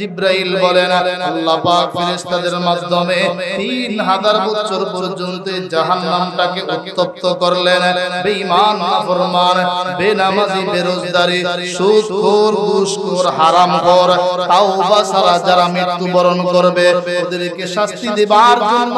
জিবরাইল বলেন আল্লাহ পাক ফেরেশতাদের মাধ্যমে 3000 বছর পর্যন্ত জাহান্নামটাকে উত্তপ্ত করলেন। বেঈমান, নাফরমান, বেনামাজি, বেরোজগারি, সুদখোর, ঘুষখোর, হারামখোর, তাওবা ছাড়া যারা মৃত্যুবরণ করবে ওদেরকে শাস্তি দেবার জন্য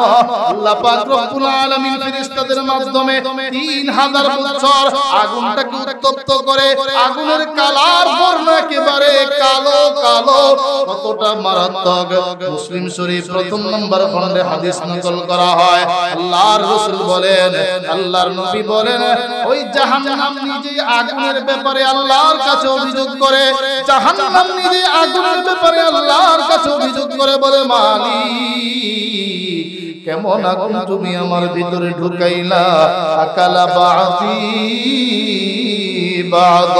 আল্লাহ পাক রব্বুল আলামিন ফেরেশতাদের মাধ্যমে 3000 বছর আগুনটাকে উত্তপ্ত করে আগুনের কালার বর্ণ একেবারে কালো কালো। কতটা মারাত্মক! মুসলিম শরীফ প্রথম নম্বর খণ্ডে হাদিস নকল করা হয়। আল্লাহর রাসূল বলেন, আল্লাহর নবী বলেন, ওই জাহান্নাম নিজে আগুনের ব্যাপারে আল্লাহর কাছে অভিযোগ করে, জাহান্নাম নিজে আগুনের ব্যাপারে আল্লাহর কাছে অভিযোগ করে, বলে মালিক কেমন আগুন তুমি আমার ভিতরে ঢুকাইলা, আকালা বাতি বাদ,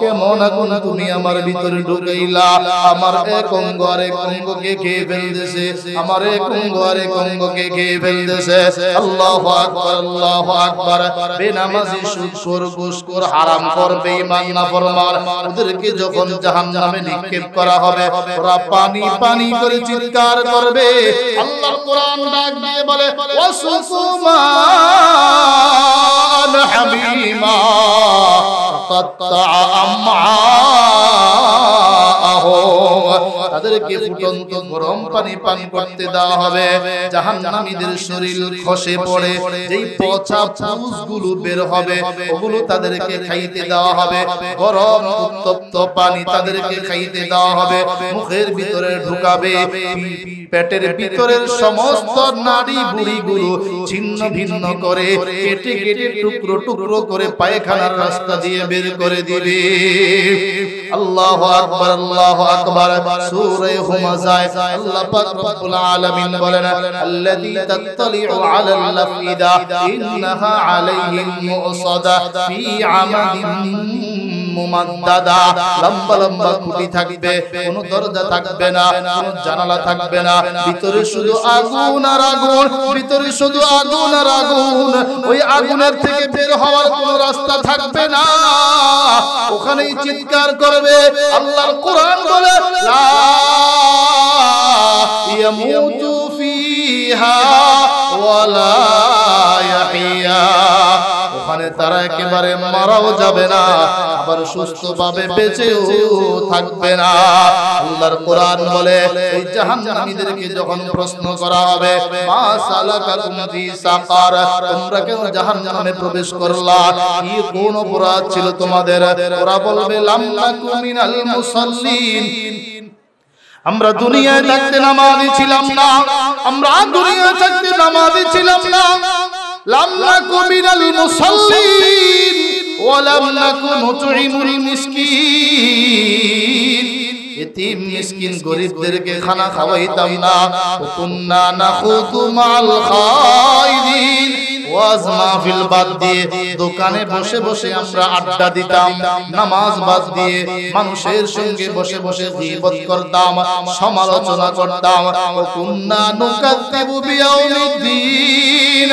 কেমন আগুন তুমি আমার ভিতরে ঢুকাইলা, আমার এক অঙ্গ আরেক অঙ্গকে খেয়ে ফেলতেছে, আমার এক অঙ্গ আরেক অঙ্গকে খেয়ে ফেলতেছে। আল্লাহু আকবার, আল্লাহু আকবার। বেনামাজি, সুদখোর, ঘুষখোর, হারামখোর, বেঈমান, নাফরমান ওদেরকে যখন জাহান্নামে নিক্ষেপ করা হবে ওরা পানি পানি করে চিৎকার করবে। আল্লাহর কোরআন ডাক দিয়ে বলে ওয়াসুকুমান হামিমা তাদেরকে ফুটন্ত গরম পানি পান করতে দেওয়া হবে। জাহান্নামীদের শরীর খসে পড়ে যেই পচা ফুসগুলো বের হবে ওগুলো তাদেরকে খাইতে দেওয়া হবে। গরম উত্তপ্ত পানি তাদেরকে খাইতে দেওয়া হবে। মুখের ভিতরে ঢুকাবে, পেটের ভিতরের সমস্ত নাড়ি বুড়িগুলো ছিন্ন ভিন্ন করে কেটে কেটে টুকরো টুকরো করে পায়খানার রাস্তা দিয়ে বের করে দিবে। আল্লাহু আকবার, আল্লাহু আকবার। সূরা হুমাযায় আল্লাহ পাক রব্বুল আলামিন বলেন আল্লাযী তাত্তালিউ আলাল আফইদা ইন্নাহা আলাইহিম মুসাদা ফি আমাদিন মুমাদ্দাদা। লম্বা লম্বা খুঁটি থাকবে, কোনো দরজা থাকবে না, কোনো জানালা থাকবে না, ভিতরে শুধু আগুন আর আগুন, ভিতরে শুধু আগুন আর আগুন। ওই আগুনের থেকে বের হওয়ার কোনো রাস্তা থাকবে না, ওখানেই চিৎকার করবে। আল্লাহর কোরআন বলে লা ইয়ামুতু ফিহা ওয়ালা ইয়াহইয়া, ওখানে তারা একেবারে মারাও যাবে না, আবার সুস্থভাবে বেঁচেও থাকবে না। আল্লাহর কোরআন বলে এই জাহান্নামীদেরকে যখন প্রশ্ন করা হবে মা সালাকাকুম ফি সাকার, তোমরা কেন জাহান্নামে প্রবেশ করলা, কি কোন অপরাধ ছিল তোমাদের? ওরা বলবে লাম নাকু মিনাল মুসাল্লিন, আমরা দুনিয়ায় থাকতে নামাজি ছিলাম না, আমরা দুনিয়ায় থাকতে নামাজি ছিলাম না। লাম নাকু মিনাল মুসাল্লিন ওয়া লাম নাকু নুতঈমুল মিসকিন, এতিম মিসকিন গরীবদেরকে খানা খাওয়াইতাম না। কুন্না নাখুতু মাল খায়দিন, ওয়াজ মাহফিল বাদ দিয়ে দোকানে বসে বসে আমরা আড্ডা দিতাম, নামাজ বাদ দিয়ে মানুষের সঙ্গে বসে বসে গীবত করতাম, সমালোচনা করতাম। কুন্না নুকাযযিবু বিয়াউমিদ্দিন,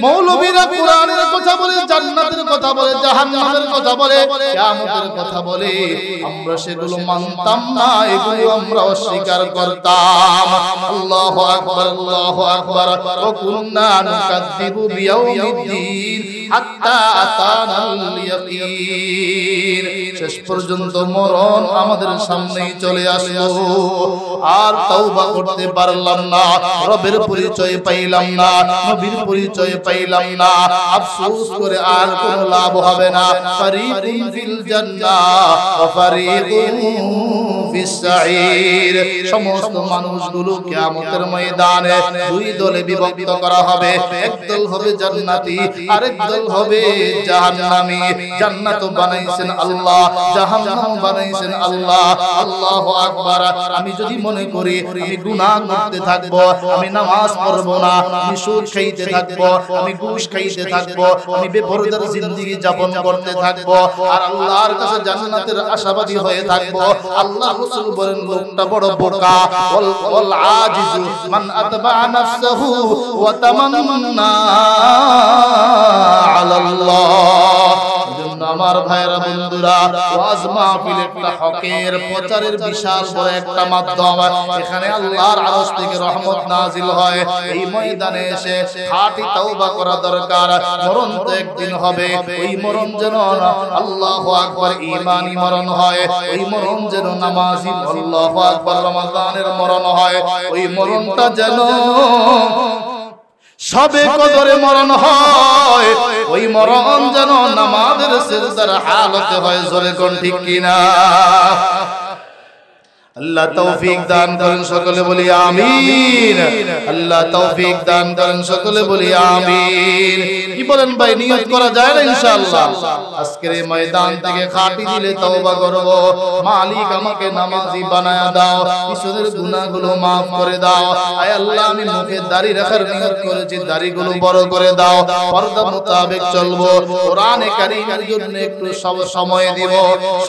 মৌলবীরা কোরআনের কথা বলে, জান্নাতের কথা বলে, জাহান্নামের কথা বলে, কিয়ামতের কথা বলে, আমরা সেগুলো মানতাম না, এগুলো আমরা অস্বীকার করতাম। আল্লাহু আকবার, আল্লাহু আকবার। ওয়া কুন্না নুকাযযিবু বিয়াউমিদ্দিন হাত্তা আতানাল ইয়াকিন, শেষ পর্যন্ত মরণ আমাদের সামনেই চলে আসলো, আর তাওবা করতে পারলাম না, রবের পরিচয় পাইলাম না, নবীর পরিচয় পাইলাম না। আফসোস করে আর কোনো লাভ হবে না। ফারিকুন ফিল জান্নাহ ওয়া ফারিকুন ফিস সাঈর, সমস্ত মানুষগুলো কিয়ামতের ময়দানে দুই দলে বিভক্ত করা হবে। একদল হবে জান্নাতি, আরেক দল হবে জাহান্নামী। জান্নাত বানাইছেন আল্লাহ, জাহান্নাম বানাইছেন আল্লাহ। আল্লাহু আকবার। আমি যদি মনে করি আমি গুনাহ করতে থাকব, আমি নামাজ পড়ব না, আমি সুদ খাইতে থাকব, আমি ঘুষ খাইতে থাকব, আমি বেপরদার জিন্দেগি যাপন করতে থাকব, আর আল্লাহর কাছে জান্নাতের আশাবাদী হয়ে থাকব, আল্লাহ রাসূল বলেন লোকটা বড় বোকা। ওয়াল আজিজু মান আতবা নাফসাহু ওয়া তামান্না আলাল্লাহ। আমার ভাইরা বন্ধুরা, ওয়াজ মাহফিল একটা হকের প্রচারের বিশাল বড় একটা মাধ্যম। এখানে আল্লাহর আরশ থেকে রহমত নাজিল হয়। এই ময়দানে এসে খাঁটি তওবা করা দরকার। মরণ তো একদিন হবে, ওই মরণ যেন আল্লাহু আকবার ঈমানি মরণ হয়, ওই মরণ যেন নামাজি আল্লাহু আকবার রমাদানের মরণ হয়, ওই মরণটা যেন সবে কদরে মরণ হয়, ওই মরণ যেন নামাজের সিজদার হালতে হয়। জোরে কোন ঠিক কিনা? আল্লাহ তৌফিক দান করেন, সকলে বলি আমিন। আল্লাহ তৌফিক দান করেন, সকলে বলি আমিন। কি বলেন ভাই, নিয়ত করা যায় না ইনশাআল্লাহ? আজকের এই ময়দান থেকে খাঁটি দিলে তওবা করব, মালিক আমাকে নামাজি বানায়া দাও, পিছনের গুনাহগুলো maaf করে দাও। আয় আল্লাহ, আমি মুখে দাড়ি রাখার নিয়ত করেছি, দাড়িগুলো বড় করে দাও, পর্দা মোতাবেক চলবো, কোরআনে কারীমের জন্য একটু সময় দিব।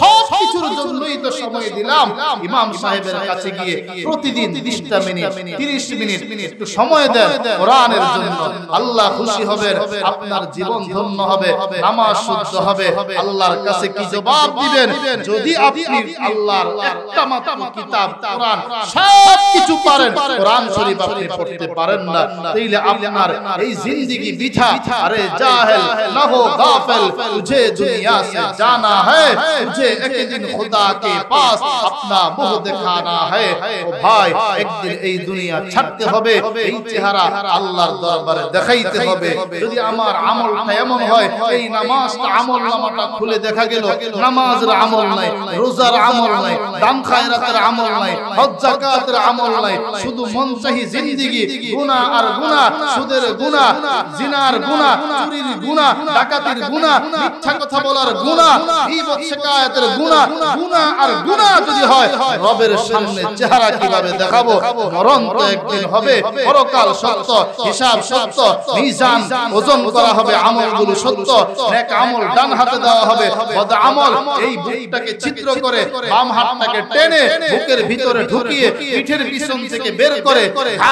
সব কিছুর জন্যই তো সময় দিলাম। ইমাম সাহেবের কাছে গিয়ে প্রতিদিন 20 মিনিট 30 মিনিট একটু সময় দেন কোরআনের জন্য, আল্লাহ খুশি হবেন, আপনার জীবন ধন্য হবে, নামাজ শুদ্ধ হবে। আল্লাহর কাছে কি জবাব দিবেন? যদি আপনি আল্লাহর একটা মাত্র কিতাব কোরআন সব কিছু পারেন, কোরআন শরীফ আপনি পড়তে পারেন না, তাইলে আপনার এই জিंदगी বিথা। আরে জাহেল না হো গাফিল, तुझे दुनिया से जाना है, तुझे एक दिन खुदा के पास अपना मुंह दिखाना है। ও ভাই, একদিন এই দুনিয়া ছাড়তে হবে, এই চেহারা আল্লাহর দরবারে দেখাইতে হবে। যদি আমার আমলটা এমন হয়, এই নামাজটা আমলনামাটা খুলে দেখা গেল নামাজের আমল নাই, রোজার আমল নাই, দান খায়রাতের আমল নাই, হজ যাকাতের আমল নাই, শুধু মনচাহি জিন্দেগি, গুনাহ আর গুনাহ, সুদের গুনাহ, জিনার গুনাহ, চুরির গুনাহ, ডাকাতির গুনাহ, মিথ্যা কথা বলার গুনাহ, গীবত শিকায়াতের গুনাহ, গুনাহ আর গুনাহ যদি হয়, রবের সামনে চেহারা কিভাবে দেখাবো? মরণ তো একদিন হবে, পরকাল সত্য, হিসাব সত্য, মিজান ওজন করা হবে, আমলগুলো সত্য, নেক আমল ডান হাতে দেওয়া হবে, বদ আমল এই বুকটাকে ছিদ্র করে বাম হাতটাকে টেনে বুকের ভিতরে ঢুকিয়ে পিঠের পিছন থেকে বের করে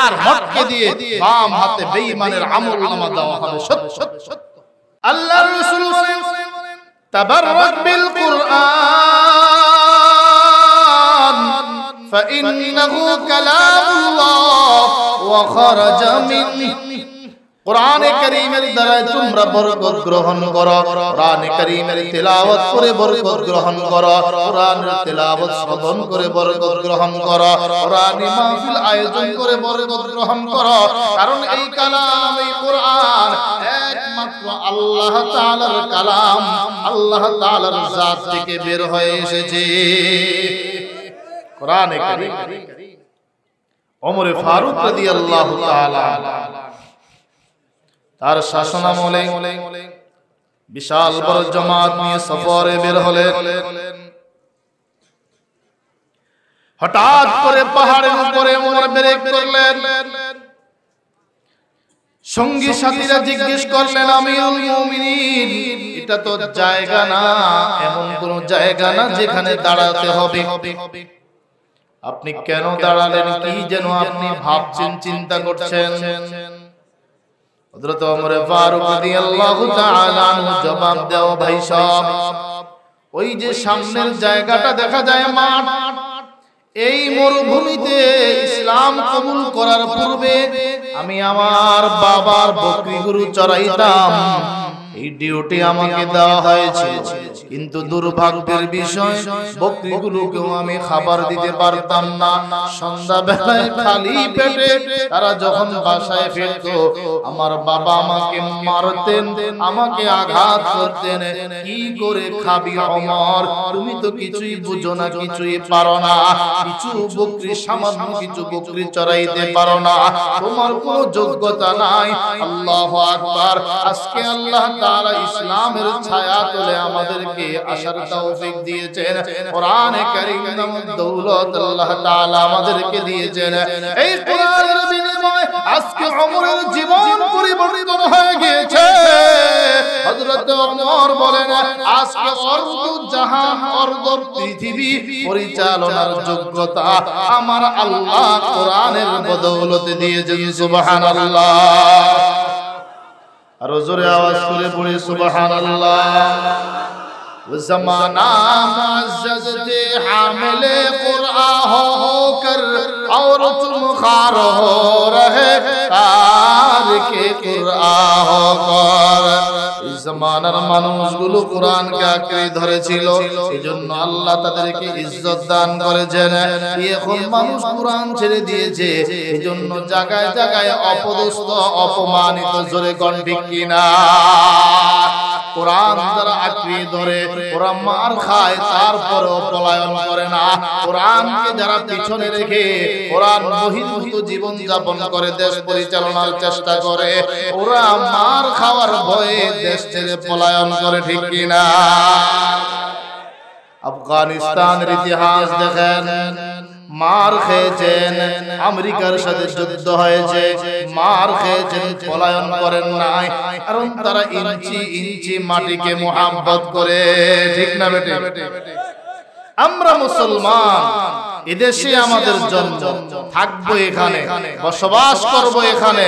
আর মটকে দিয়ে বাম হাতে বেঈমানের আমলনামা দেওয়া হবে। সত্য আল্লাহর রাসূল বলেন, তাবাররাক বিল কুরআন فإنه كلام الله وخرج منه। কোরআনে কারীমের দ্বারা তোমরা বরকত গ্রহণ করো, কোরআনে কারীমের তেলাওয়াত করে বরকত গ্রহণ করো, কোরআনের তেলাওয়াত শ্রবণ করে বরকত গ্রহণ করো, কোরআনি মাহফিল আয়োজন করে বরকত গ্রহণ করো। কারণ এই কালাম, এই কোরআন একমাত্র আল্লাহ তাআলার কালাম, আল্লাহ তাআলার জাত থেকে বের হয়ে এসেছে। কোরআনে কারীম ওমর ফারুক রাদিয়াল্লাহু তাআলা তার শাসনামলে বিশাল বড় জামাত নিয়ে সফরে বের হলেন। হঠাৎ করে পাহাড়ের উপরে ওমর ব্রেক করলেন। সঙ্গী সাথীরা জিজ্ঞেস করলেন, আমিরুল মুমিনিন, এটা তো জায়গা না, এমন কোন জায়গা না যেখানে দাঁড়াতে হবে, আপনি কেন দাঁড়ালেন? কি যেন আপনি ভাবছেন, চিন্তা করছেন? হযরত ওমর ফারুক রাদিয়াল্লাহু তাআলা আনহু জবাব দাও, ভাই সাহেব, ওই যে সামনের জায়গাটা দেখা যায় মাঠ, এই মরুভূমিতে ইসলাম কবুল করার পূর্বে আমি আমার বাবার বকরি গরু চড়াইতাম, এই ডিউটি আমাকে দেওয়া হয়েছে। কিন্তু দুর্ভাগ্যের বিষয়, বকরিগুলোকেও আমি খাবার দিতে পারতাম না। সন্ধ্যাবেলায় খালি পেটে তারা যখন বাসায় ফিরত, আমার বাবা আমাকে মারতেন, আমাকে আঘাত করতেন। কি করে খাবি ওমর? তুমি তো কিছুই বুঝো না, কিছুই পারো না, কিছু বকরি, সামান্য কিছু বকরি চড়াইতে পারো না, তোমার কোনো যোগ্যতা নাই। আল্লাহু আকবার। আজকে আল্লাহ তাআলা ইসলামের ছায়া তলে আমাদেরকে আসার তৌফিক দিয়েছেন। কোরআনে কারীম নামক দৌলত আল্লাহ তাআলা আমাদেরকে দিয়েছেন। এই কোরআনের বিনিময়ে আজকে ওমরের জীবন পরিবর্তন হয়ে গিয়েছে। হযরত ওমর বলেন, আজকে অর্ধ জাহান, অর্ধ পৃথিবী পরিচালনার যোগ্যতা আমার আল্লাহ কোরআনের বদৌলতে দিয়েছেন। সুবহানাল্লাহ। আর জোরে আওয়াজ করে পড়ি সুবহানাল্লাহ। ज़माना मुअज़्ज़ज़ थे हामिले कुरआन होकर और तुम खार हो रहे तार के कुरआन होकर। इस ज़मानार মানুষগুলো কোরআনকে আঁকড়ে ধরেছিল, এজন্য আল্লাহ তাদেরকে ইজ্জত দান করেছেন। এখন মানুষ কোরআন ছেড়ে দিয়েছে, এজন্য জায়গায় জায়গায় অপদস্থ অপমানিত, জোরে কোন ঠিক কিনা? কোরআন যারা আঁকড়ে ধরে ওরা মার খায়, তারপরেও পলায়ন করে না। কোরআনকে যারা পিছনে রেখে কোরআন বহির্ভূত জীবন যাপন করে দেশ পরিচালনার চেষ্টা করে, ওরা মার খাওয়ার ভয়ে দেশ ছেড়ে পলায়ন করে, ঠিক কিনা? আফগানিস্তানের ইতিহাস দেখেন, মার খেয়েছেন, আমেরিকার সাথে যুদ্ধ হয়েছে, মার খেয়েছেন, পলায়ন করেন নাই, কারণ তারা ইঞ্চি ইঞ্চি মাটিকে মুহাব্বত করে, ঠিক না বেটে? আমরা মুসলমান, এদেশে আমাদের জন্ম, থাকবো এখানে, বসবাস করব এখানে,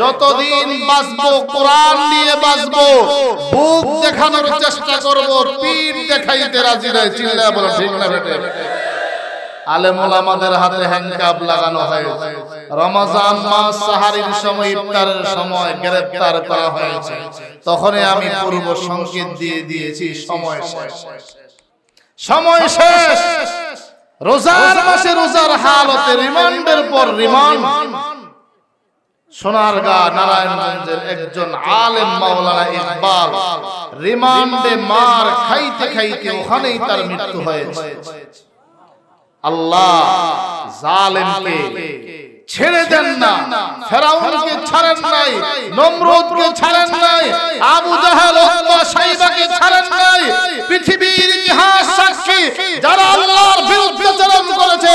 যতদিন বাঁচবো কোরআন নিয়ে বাঁচবো। বুক দেখানোর চেষ্টা করব, পিঠ দেখাইতে রাজি নাই, চিল্লায় বলো ঠিক না বেটে? আলেম ওলামাদের হাতে হ্যান্ডকাপ লাগানো হয়েছে, রমজান মাস সাহারির সময়, ইফতারের সময় গ্রেফতার করা হয়েছে। তখনই আমি পূর্ব সংকেত দিয়ে দিয়েছি, সময় শেষ, সময় শেষ। রোজার মাসে রোজার হালতে রিমান্ডের পর রিমান্ড। সোনারগাঁ নারায়ণগঞ্জের একজন আলেম মাওলানা ইকবাল রিমান্ডে মার খাইতে খাইতে ওখানেই তার মৃত্যু হয়েছে। আল্লাহ জালেমকে ছেড়ে দেন না, ফেরাউনকে ছাড়েন নাই, নমরুদকে ছাড়েন নাই, আবু জাহেল উতবা শাইবাকে ছাড়েন নাই। পৃথিবীর ইতিহাস সাক্ষী, যারা আল্লাহর বিরুদ্ধাচরণ করেছে,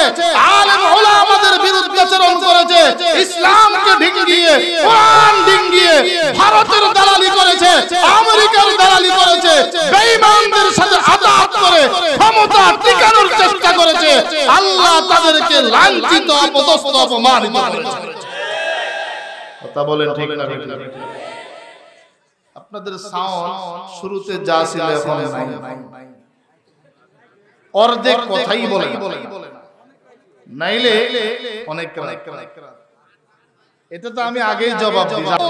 আলেম ওলামাদের বিরুদ্ধাচরণ করেছে, ইসলামকে ডিঙ্গিয়ে, কোরআন ডিঙ্গিয়ে ভারতের দালালি করেছে, আমেরিকার দালালি করেছে, বেঈমানদের সাথে আদাত করে ক্ষমতা টিকানোর চেষ্টা করেছে, আল্লাহ তাদেরকে লাঞ্ছিত, অপদস্থ, অপমানিত করেছে। কথা বলেন ঠিক না? ঠিক না? আপনাদের সাউন্ড শুরুতে যা ছিল এখন নাই, অর্ধেক কথাই বলে না, নাইলে অনেক। এটা তো আমি আগেই জবাব দিলাম।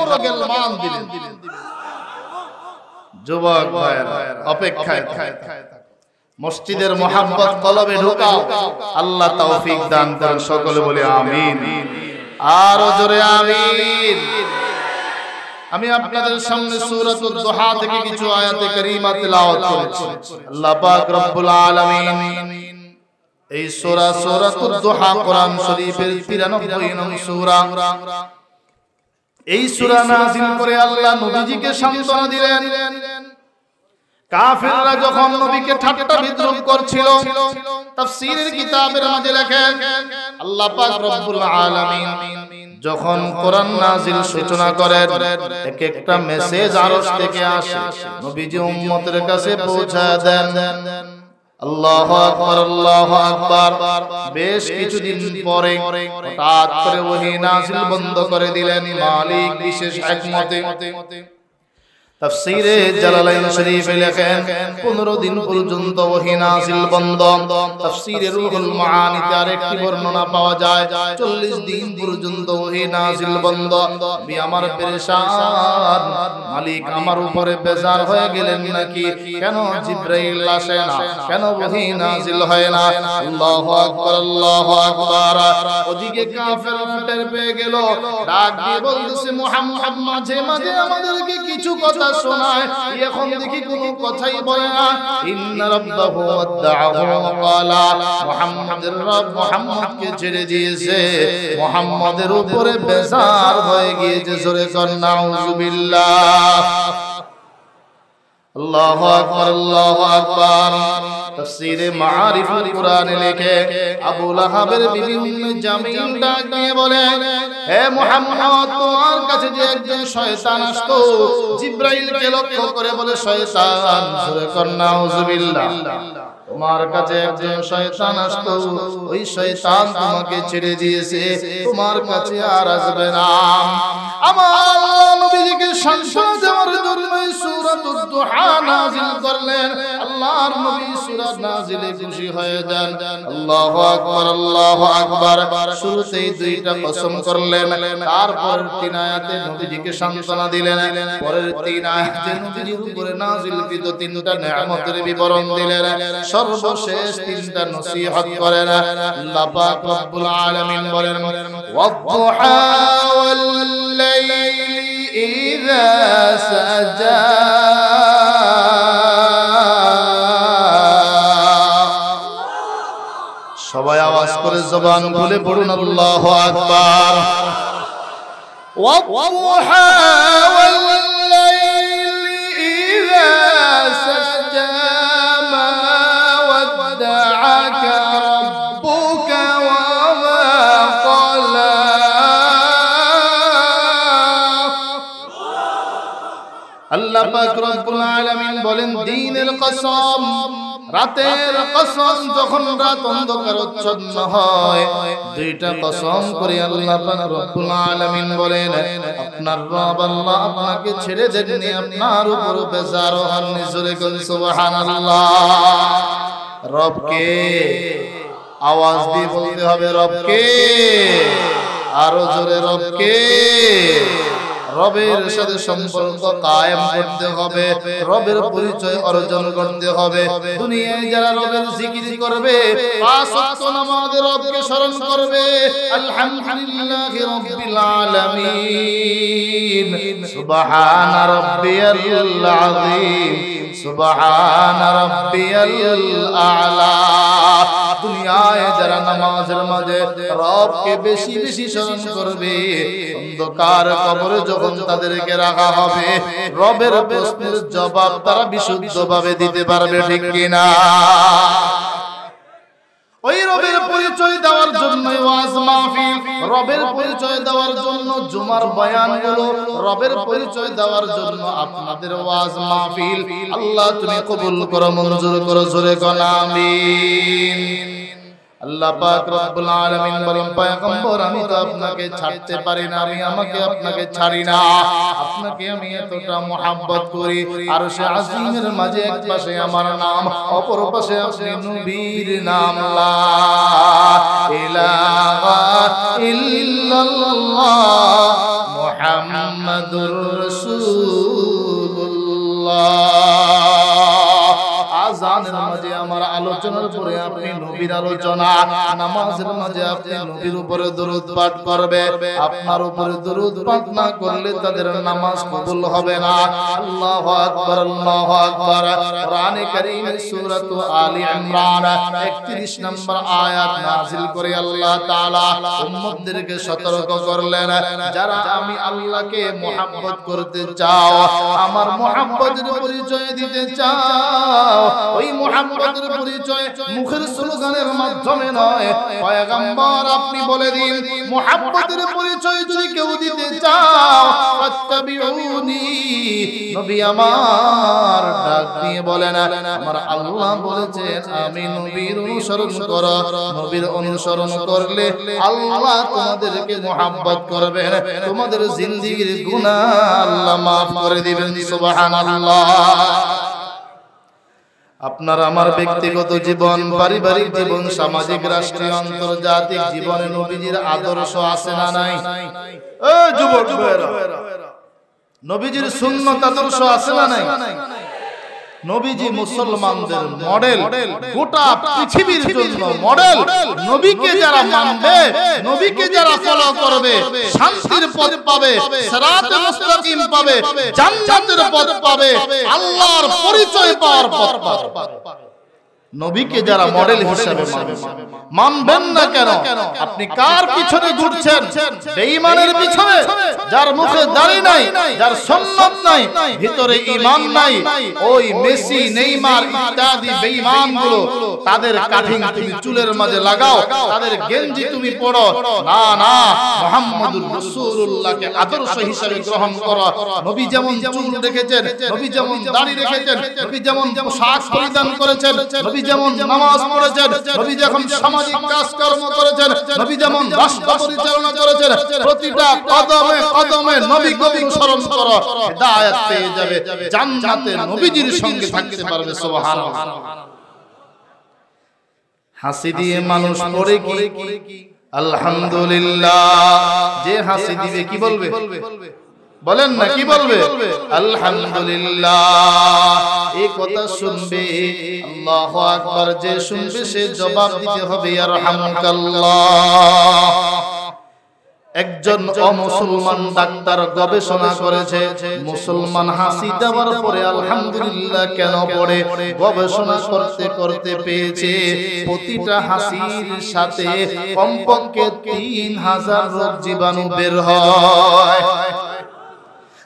যুবক ভাইরা অপেক্ষায় মসজিদের মোহাব্বত কলবে ঢোকাও, আল্লাহ তৌফিক দান করেন, সকলে বলে আমিন, আর জোরে আমিন। আমি আপনাদের সামনে সূরাতুদ দুহা থেকে কিছু আয়াতে কারীমা তেলাওয়াত করেছি। আল্লাহ পাক রব্বুল আলামিন এই সূরা সূরাতুদ দুহা কোরআন শরীফের 93 নং সূরা। এই সূরা নাযিল করে আল্লাহ নবীজিকে সান্ত্বনা দিলেন। কাফিররা যখন নবীকে ঠাট্টা বিদ্রুপ করছিল, তাফসীরের কিতাবের মাঝে লেখেন আল্লাহ পাক রব্বুল আলামিন যখন কোরআন নাযিল সূচনা করেন, এক একটা মেসেজ আরশ থেকে আসে, নবীজি উম্মতের কাছে পৌঁছায় দেন। আল্লাহু আকবার, আল্লাহু আকবার। বেশ কিছুদিন পরে হঠাৎ করে ওহী নাযিল বন্ধ করে দিলেন মালিক বিশেষ হিকমতে। তাফসীরে জালালাইন শরীফে লেখেন 15 দিন পর্যন্ত ওহী নাযিল বন্ধ। তাফসীরে রুহুল মাআনিতে আরেকটি বর্ণনা পাওয়া যায় 40 দিন পর্যন্ত ওহী নাযিল বন্ধ। আমি আমার পেরেশান, মালিক আমার উপরে বেজার হয়ে গেলেন নাকি? কেন জিবরাইল আসে না? কেন ওহী নাযিল হয় না? আল্লাহু আকবার, আল্লাহু আকবার। ওদিকে কাফেররা টের পেয়ে গেল, ডাক দিয়ে বলতেছে মুহাম্মদ মাঝে মাঝে আমাদেরকে কিছু কথা শোনায়, এখন দেখি কোনো কথাই বলে না। ইন্না রাব্বাহু ওয়াদআহু ক্বালা, মুহাম্মাদের রব মুহাম্মদকে ছেড়ে দিয়েছে, মুহাম্মাদের উপরে বেজার হয়ে গিয়েছে। জোরে কর নাউযুবিল্লাহ। আল্লাহু আকবার, আল্লাহু আকবার। তাফসীরে মাআরিফুল কোরআনে লেখে আবু লাহাবের বিবি উম্মে জামিল ডাক দিয়ে বলেন, হে মুহাম্মদ, তোমার কাছে যে একজন শয়তান আসতো, জিবরাইলকে লক্ষ্য করে বলে শয়তান। জোরে কর নাউযুবিল্লাহ। তোমার কাছে একজন শয়তান আসতো, ওই শয়তান তোমাকে ছেড়ে দিয়েছে, তোমার কাছে আর আসবে না। আমার আল্লাহ নবীজিকে সান্ত্বনা দেওয়ার জন্য সূরাতুদ দুহা নাযিল করলেন। আল্লাহর নবী সূরা নাযিলে খুশি হয়ে যান। আল্লাহু আকবার, আল্লাহু আকবার। শুরুতেই দুইটা কসম করলেন, তারপর 3 আয়াতে নবীজিকে সান্ত্বনা দিলেন, পরের 3 আয়াতে নবীজির উপরে নাযিলকৃত 3টা নিয়ামতের বিবরণ দিলেন, সর্বশেষ 3টা নসিহত করেন। আল্লাহ পাক রব্বুল আলামিন বলেন, ওয়াদ-দুহা ওয়াল-লাইলি ইযা সাজা। সবাই আওয়াজ করে জবান খুলে পড়ুন আল্লাহু আকবার। ওয়াদ-দুহা ওয়াল-লাইলি ইযা সাজা মা ওয়াদ্দা'আকা রাব্বুকা ওয়া মা ক্বালা। আল্লাহ পাক রব্বুল আলামিন বলেন, দিনের কসম, রাতের কসম, যখন রাত অন্ধকারাচ্ছন্ন হয়, দুইটা কসম করে আল্লাহ পাক রব্বুল আলামিন বলেন, আপনার রব আল্লাহ আপনাকে ছেড়ে দেননি, আপনার উপর বেজার হননি। জোরে বলুন সুবহানাল্লাহ। রবকে আওয়াজ দিয়ে বলতে হবে, রবকে, আরো জোরে, রবকে। রবের সাথে সম্পর্ক কায়েম করতে হবে, রবের পরিচয় অর্জন করতে হবে। দুনিয়ায় যারা রবের জিকির করবে, 5 ওয়াক্ত নামাজে রবকে স্মরণ করবে, আলহামদুলিল্লাহি রাব্বিল আলামিন, সুবহান রাব্বিয়াল আযীম, সুবহান রাব্বিয়াল আ'লা। দুনিয়ায় যারা নামাজের মাঝে রবকে বেশি বেশি স্মরণ করবে, অন্ধকার কবরে যখন তাদেরকে রাখা হবে, রবের প্রশ্নের জবাব তারা বিশুদ্ধভাবে দিতে পারবে, ঠিক কিনা? ওই রবের পরিচয় দেওয়ার জন্য ওয়াজ মাহফিল, রবের পরিচয় দেওয়ার জন্য জুমার বয়ানগুলো, রবের পরিচয় দেওয়ার জন্য আপনাদের ওয়াজ মাহফিল। আল্লাহ তুমি কবুল করো, মঞ্জুর করো, জোরে কোন আমিন। আল্লাহ পাক রব্বুল আলামিন বলেন, পয়গম্বর আমি তো আপনাকে ছাড়তে পারি না, আমি আমাকে আপনাকে ছাড়ি না, আপনাকে আমি এতটা মুহাব্বত করি। আরশে আজিমের মাঝে এক পাশে আমার নাম, অপর পাশে আপনি নবীর নাম, লা ইলাহা ইল্লাল্লাহ মুহাম্মাদুর রাসূলুল্লাহ। আযানের মাঝে আমার আলোচনার পরে আপনি নবীর আলোচনা, নামাজের মাঝে আপনি নবীর উপরে দরুদ পাঠ করবে। আপনার উপরে দরুদ পাঠ না করলে তাদের নামাজ কবুল হবে না। আল্লাহু আকবার, আল্লাহু আকবার। কোরআনে কারীমের সূরাত আলী ইমরান 31 নম্বর আয়াত নাযিল করে আল্লাহ তাআলা উম্মতদেরকে সতর্ক করলেন, যারা আমি আল্লাহকে মুহাব্বত করতে চাও, আমার মুহাব্বতের পরিচয় দিতে চাও, ওই মুহাম্মদের পরিচয় মুখের স্লোগানের মাধ্যমে নয়। পয়গম্বর আপনি বলে দিন, মুহাম্মদের পরিচয় যদি কেউ দিতে চাও, ফাত্তাবিউনি, নবী আমার ডাক দিয়ে বলেন, আমার আল্লাহ বলেছেন আমি নবীর অনুসরণ করো, নবীর অনুসরণ করলে আল্লাহ তোমাদেরকে মুহাব্বত করবেন, তোমাদের জিন্দেগীর গুনাহ আল্লাহ maaf করে দিবেন। সুবহানাল্লাহ। আপনার আমার ব্যক্তিগত জীবন, পারিবারিক জীবন, সামাজিক, রাষ্ট্রীয়, আন্তর্জাতিক জীবনে নবীজির আদর্শ আছে না নাই? এই যুবক ভাইরা, নবীজির সুন্নাত আদর্শ আছে না নাই? নবীজি মুসলমানদের মডেল, গোটা পৃথিবীর জন্য মডেল। নবীকে যারা মানবে, নবীকে যারা ফলো করবে, শান্তির পথ পাবে, সিরাতে মুস্তাকিম পাবে, জান্নাতের পথ পাবে, আল্লাহর পরিচয় পাওয়ার পথ পাবে। নবীকে যারা মডেল হিসেবে মানবেন না কেন? আপনি কার পিছনে ঘুরছেন? বেঈমানের পিছনে, যার মুখে দাড়ি নাই, যার সুন্নাত নাই, ভিতরে ঈমান নাই, ওই মেসি, নেইমার ইত্যাদি বেঈমানগুলো, তাদের কাঠিং তুমি চুলের মাঝে লাগাও, তাদের গেঞ্জি তুমি পরো না। না, মুহাম্মদুর রাসূলুল্লাহকে আদর্শ হিসেবে গ্রহণ করো। নবী যেমন চুল রেখেছেন, নবী যেমন দাড়ি রেখেছেন, নবী যেমন পোশাক পরিধান করেছেন, নবী যেমন নামাজ পড়েছেন, নবী যখন সামাজিক কাজকর্ম করেছেন, নবী যেমন রাষ্ট্র পরিচালনা করেছেন, প্রতিটা কদমে কদমে নবীকে অনুসরণ করো, হিদায়াত পেয়ে যাবে, জান্নাতে নবীজির সঙ্গে থাকতে পারবে। সুবহানাল্লাহ। হাসি দিয়ে মানুষ পড়ে কি আলহামদুলিল্লাহ। যে হাসি দিবে কি বলবে? বলেন না, কি বলবে? আলহামদুলিল্লাহ। এই কথা শুনবে, আল্লাহু আকবার। যে শুনবে সে জবাব দিতে হবে ইয়ারহামুকাল্লাহ। একজন অমুসলমান ডাক্তার গবেষণা করেছে, মুসলমান হাসি দেওয়ার পরে আলহামদুলিল্লাহ কেন পড়ে। গবেষণা করতে করতে পেয়েছে প্রতিটা হাসির সাথে কমপক্ষে 3000 রোগ জীবাণু বের হয়।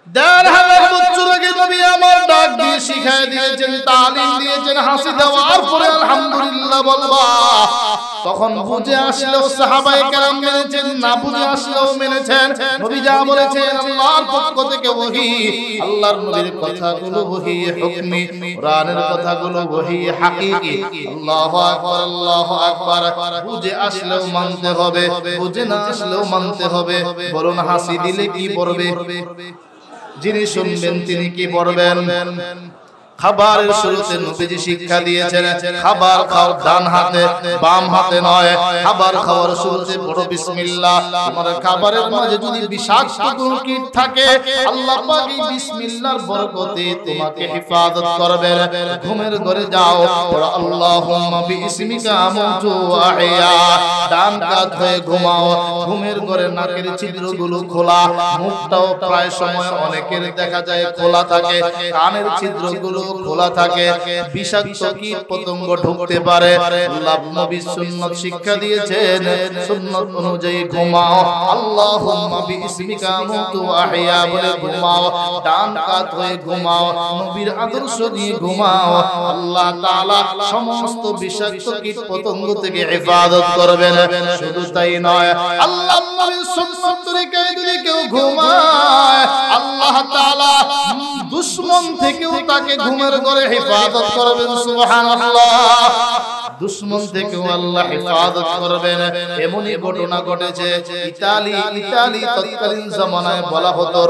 1500 বছর আগে নবী আমার ডাক দিয়ে শিখায় দিয়েছেন, তালিম দিয়েছেন, হাসি দেওয়ার পরে আলহামদুলিল্লাহ বলবা। তখন বুঝে আসলেও সাহাবায়ে কেরাম মেনেছেন, না বুঝে আসলেও মেনেছেন। নবী যা বলেছেন আল্লাহর পক্ষ থেকে ওহী, আল্লাহর নবীর কথাগুলো ওহী হুকমি, কোরআনের কথাগুলো ওহী হাকিকি। আল্লাহু আকবার, আল্লাহু আকবার। বুঝে আসলেও মানতে হবে, বুঝে না আসলেও মানতে হবে। বলুন হাসি দিলে কি পড়বে? যিনি শুনবেন তিনি কি পড়বেন? খাবারের শুরুতে নবীজি শিক্ষা দিয়েছেন, খাবার খাও ডান হাতে বাম হাতে নয়। খাবার খাওয়ার শুরুতে পড়ো বিসমিল্লাহ। তোমার খাবারের মাঝে যদি বিষাক্ত কোনো কীট থাকে, আল্লাহ পাক এই বিসমিল্লাহর বরকতে তোমাকে হেফাজত করবেন। ঘুমের ঘরে যাও, পড়ো আল্লাহুম্মা বিইসমিকা আমুতু ওয়া আহইয়া। ডান কাত হয়ে ঘুমাও। ঘুমের ঘরে নাকের ছিদ্রগুলো খোলা, মুখটাও প্রায় সময় অনেকের দেখা যায় খোলা থাকে, কানের ছিদ্রগুলো খোলা থাকে, বিষাক্ত কীট পতঙ্গ ঢুকতে পারে। আল্লাহ নবী সুন্নাত শিক্ষা দিয়েছেন, সুন্নাত অনুযায়ী ঘুমাও। আল্লাহুম্মা বিইসমিকা আমুতু ওয়া আহইয়া বলে ঘুমাও। ডান কাত হয়ে ঘুমাও, নবীর আদর্শ নিয়ে ঘুমাও। আল্লাহ তাআলা সমস্ত বিষাক্ত কীট পতঙ্গ থেকে হেফাজত করবেন। শুধু তাই নয়, আল্লাহ নবীর সুন্নাত তরিকায় যদি কেউ ঘুমায়, আল্লাহ তাআলা দুশমন থেকেও তাকে ঘুমের ঘরে হেফাজত করবেন। সুবহানাল্লাহ। দুশমন থেকেও আল্লাহ হেফাজত করবেন। এমনই ঘটনা ঘটেছে ইতালি তৎকালীন জামানায় বলা হতো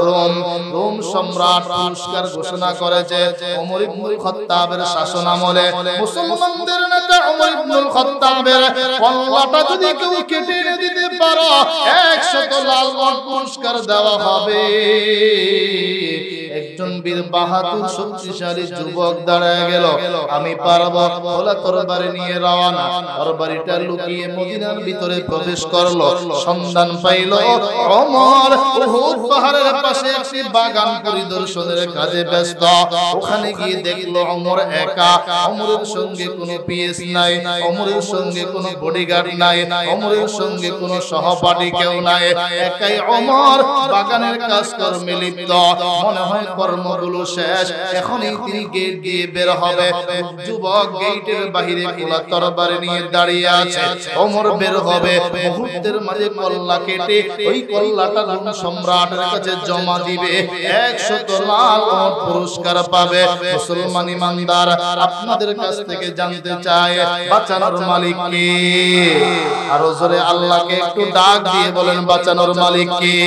রোম সম্রাট পুরস্কার ঘোষণা করেছে ওমর ইবনুল খাত্তাবের শাসন আমলে। মুসলমানদের নেতা ওমর ইবনুল খাত্তাবের কল্লাটা যদি কেউ কেটে দিতে পারো, 100 লাল পুরস্কার দেওয়া হবে। একজন বীর বাহাদুর শক্তিশালী যুবক দাঁড়ায় গেল, আমি পারবো, ওলা তরবারি নিয়ে রওনা। তরবারিটা লুকিয়ে মদিনার ভিতরে প্রবেশ করলো। সন্ধান পাইল ওমর উহুদ পাহাড়ের পাশে একটি বাগান পরিদর্শনের কাজে ব্যস্ত। ওখানে গিয়ে দেখলো ওমর একা। ওমরের সঙ্গে কোনো পিএস নাই, ওমরের সঙ্গে কোনো বডিগার্ড নাই, ওমরের সঙ্গে কোনো সহপাঠী কেউ নাই। একাই ওমর বাগানের কাজকর্মে লিপ্ত। মনে হয় কর্মগুলো শেষ, এখনই তিনি গেট দিয়ে বের হবে। যুবক গেটের বাইরে খোলা তরবারি নিয়ে দাঁড়িয়ে আছে। ওমর বের হবে, মুহূর্তের মাঝে কল্লা কেটে ওই কল্লাটা রোম সম্রাটের কাছে জমা দিবে। 100 লাল পুরস্কার পাবে। মুসলমান ইমানদার, আপনাদের কাছ থেকে জানতে চাই বাঁচানোর মালিক কে? আর জোরে আল্লাহকে একটু ডাক দিয়ে বলেন, বাঁচানোর মালিক কে?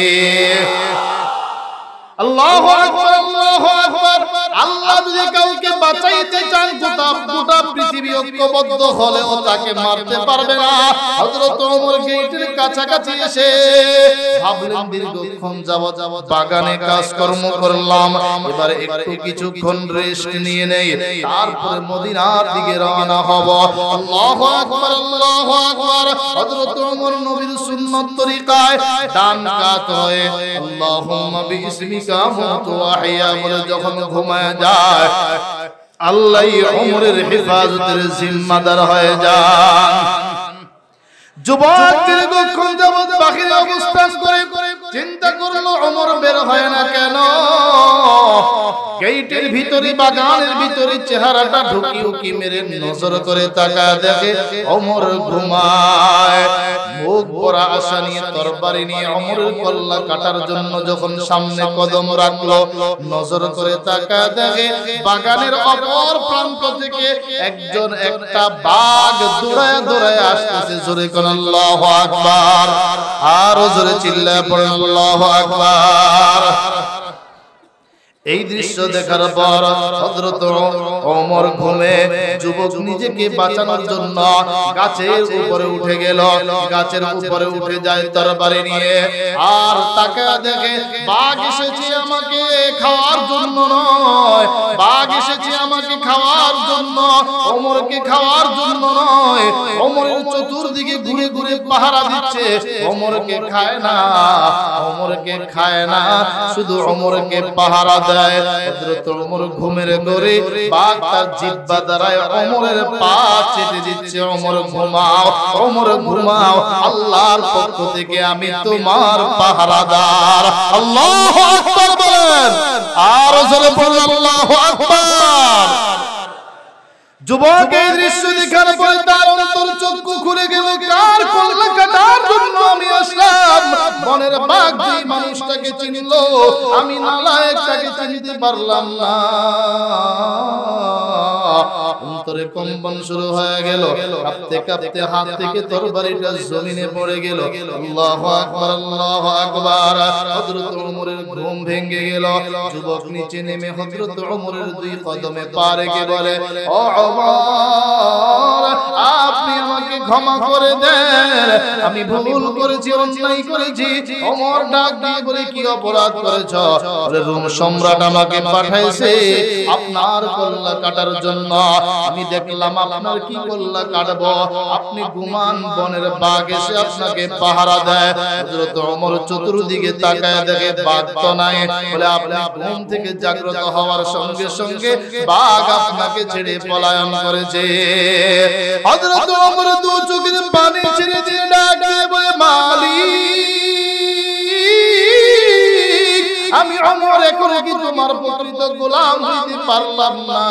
আল্লাহু আকবার, আল্লাহু আকবার। আল্লাহ যদি কাউকে বাঁচাইতে চান, গোটা পৃথিবী ঐক্যবদ্ধ হলেও তাকে মারতে পারবে না। হযরত ওমর গেটের কাছাকাছি এসে ভাবলেন, দীর্ঘক্ষণ যাবত বাগানে কাজকর্ম করলাম, এবারে একটু কিছুক্ষণ রেস্ট নিয়ে নেই, তারপরে মদিনার দিকে রওনা হব। আল্লাহু আকবার, আল্লাহু আকবার। হযরত ওমর নবীর সুন্নাত তরিকায় ডান কাত হয়ে আল্লাহুম্মা বিইসমিকা আমুতু ওয়া আহইয়া বলে যখন ঘুমায় যায়, আল্লাহ ওমরের হেফাজতের জিম্মাদার হয়ে যান। যুবক দীর্ঘক্ষণ যাবত বাহিরে অবস্থান করে চিন্তা করলো, ওমর বের হয় না কেন? গেটের ভিতরে বাগানের ভিতরে চেহারাটা ঢুকি উকি মেরে নজর করে তাকায়, দেখে ওমর ঘুমায়। বুক ভরা আশা নিয়ে তরবারি নিয়ে ওমরের কল্লা কাটার জন্য যখন সামনে কদম রাখলো, নজর করে তাকায় দেখে বাগানের অপর প্রান্ত থেকে একজন একটা বাঘ দৌড়ায় দৌড়ায় আসতেছে। জোরে কোন আল্লাহু আকবার, আরো জোরে চিল্লায় পড়েন আল্লাহু আকবার। এই দৃশ্য দেখার পর হযরত ওমর ঘুমে যুবক নিজেকে বাঁচানোর জন্য গাছের উপরে উঠে গেল। গাছের উপরে উঠে যায় তরবারি নিয়ে, আর তাকায় দেখে বাঘ এসেছে আমাকে খাওয়ার জন্য নয়, বাঘ এসেছে আমাকে খাওয়ার জন্য, ওমরকে খাওয়ার জন্য নয়। ওমরের চতুর্দিকে ঘুরে ঘুরে পাহারা দিচ্ছে, ওমরকে খায় না, ওমরকে খায় না, শুধু ওমরকে পাহারা দেয়। হযরত ওমর ঘুমের ঘরে বাঘ তার জিহ্বা দ্বারা ওমরের পা চেটে দিচ্ছে। ওমর ঘুমাও, ওমর ঘুমাও, আল্লাহর পক্ষ থেকে আমি তোমার পাহারাদার। আল্লাহু আকবার বলেন, আর জোরে বলেন আল্লাহু আকবার। যুবক এই দৃশ্য দেখার পরে তার অন্তর চক্ষু খুলে গেল, কার কল্লা কাটার জন্য আমি আসলাম? বনের বাঘ যে মানুষটাকে চিনল, আমি নালায়েকটাকে চিনতে পারলাম না। অন্তরে কম্পন শুরু হয়ে গেল, কাঁপতে কাঁপতে হাত থেকে তরবারিটা জমিনে পড়ে গেল। আল্লাহু আকবার, আল্লাহু আকবার। হযরত ওমরের ঘুম ভেঙে গেল। যুবক নিচে নেমে হযরত ওমরের দুই কদমে পা রেখে বলে, ও ওমর, আপনি আমাকে ক্ষমা করে দেন, আমি ভুল করেছি, অন্যায় করেছি। ওমর ডাক দিয়ে বলে, কি অপরাধ করেছ? বলে, রোম সম্রাট আমাকে পাঠাইছে আপনার কল্লা কাটার জন্য। আমি দেখলাম আপনার কি কল্লা কাটবো, আপনি ঘুমান, বনের বাঘ এসে আপনাকে পাহারা দেয়। হযরত ওমর চতুর্দিকে তাকায় দেখে বাঘ তো নাই। বলে, আপনি ঘুম থেকে জাগ্রত হওয়ার সঙ্গে সঙ্গে বাঘ আপনাকে ছেড়ে পলায়ন করেছে। হযরত ওমর দু চোখের পানি ছেড়ে দিয়ে ডাক দিয়ে বলে, মালিক, আমি ওমর এখন কি তোমার প্রকৃত গোলাম হইতে পারলাম না?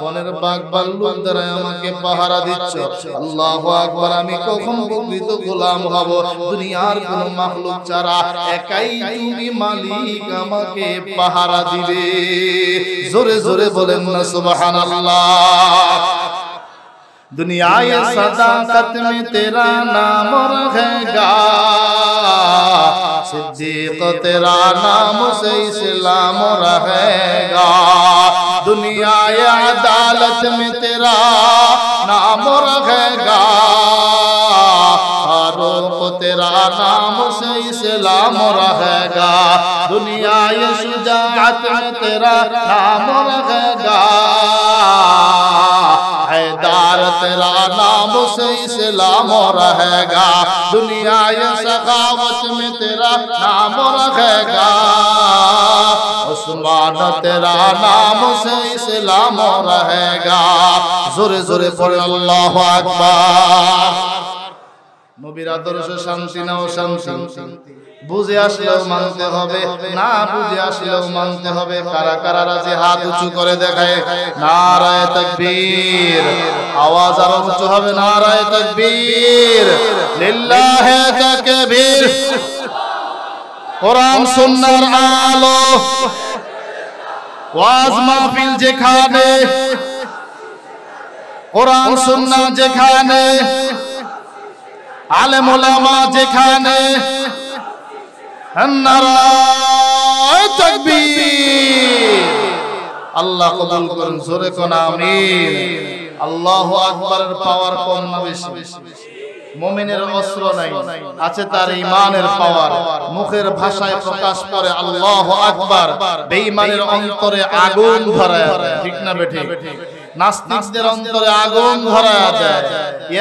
বনের বাঘ ভাল্লুক দ্বারা আমাকে পাহারা দিচ্ছ। আল্লাহু আকবার, আমি কখন প্রকৃত গোলাম হব? দুনিয়ার কোন মাখলুক ছাড়া একাই তুমি মালিক আমাকে পাহারা দিবে। জোরে জোরে বলেন না সুবহানাল্লাহ। दुनिया ये सदाकत में तेरा नाम रहेगा, सिद्दीक तेरा नाम से इस्लाम रहेगा। दुनिया ये अदालत में तेरा नाम रहेगा, फारूक तेरा नाम से इस्लाम रहेगा। दुनिया ये शुजाअत में तेरा नाम रहेगा, हैदर तेरा नाम से इस्लाम रहेगा। दुनिया ये सखावत में तेरा नाम रहेगा, उस्मान तेरा नाम से इस्लाम रहेगा। जोरे जोरे पढ़े अल्लाहु अकबर। নবীর আদর্শ শান্তি নাও শান্তি, বুঝে আসলেও মানতে হবে, না বুঝে আসলেও মানতে হবে। কারা কারা রাজি হাত উঁচু করে দেখায় নারায়ে তাকবীর। আওয়াজ আরো উঁচু হবে, নারায়ে তাকবীর, লিল্লাহি তাকবীর। কোরআন সুন্নাহর আলো, ওয়াজ মাহফিল যেখানে, কোরআন সুন্নাহ যেখানে, আলেম ওলামা যেখানে, নারায়ে তাকবীর। আল্লাহ কবুল করুন, জোরে কোন আমিন। আল্লাহু আকবারের পাওয়ার কম না বেশি? মুমিনের অস্ত্র নাই, আছে তার ঈমানের পাওয়ার। মুখের ভাষায় প্রকাশ করে আল্লাহু আকবার, বেঈমানের অন্তরে আগুন ধরায় দেয়। ঠিক না বেঠিক? নাস্তিকদের অন্তরে আগুন ধরায় দেয়।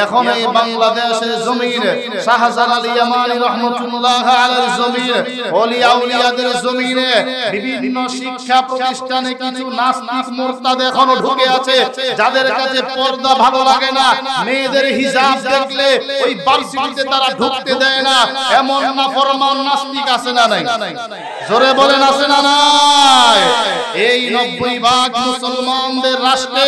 এখন এই বাংলাদেশের জমিনে শাহজালাল আলী ইয়ামানী রাহমাতুল্লাহ আলাইহির জমিনে, ওলিয়া উলিয়াদের জমিনে, বিভিন্ন শিক্ষা প্রতিষ্ঠানে কিছু নাস্তিক মুরতাদ এখনো ঢুকে আছে, যাদের কাছে পর্দা ভালো লাগে না, মেয়েদের হিজাব দেখলে ওই ভার্সিটিতে তারা ঢুকতে দেয় না। এমন নাফরমান নাস্তিক আছে না নাই? জোরে বলেন আছে না নাই? এই 90 ভাগ মুসলমানদের রাষ্ট্রে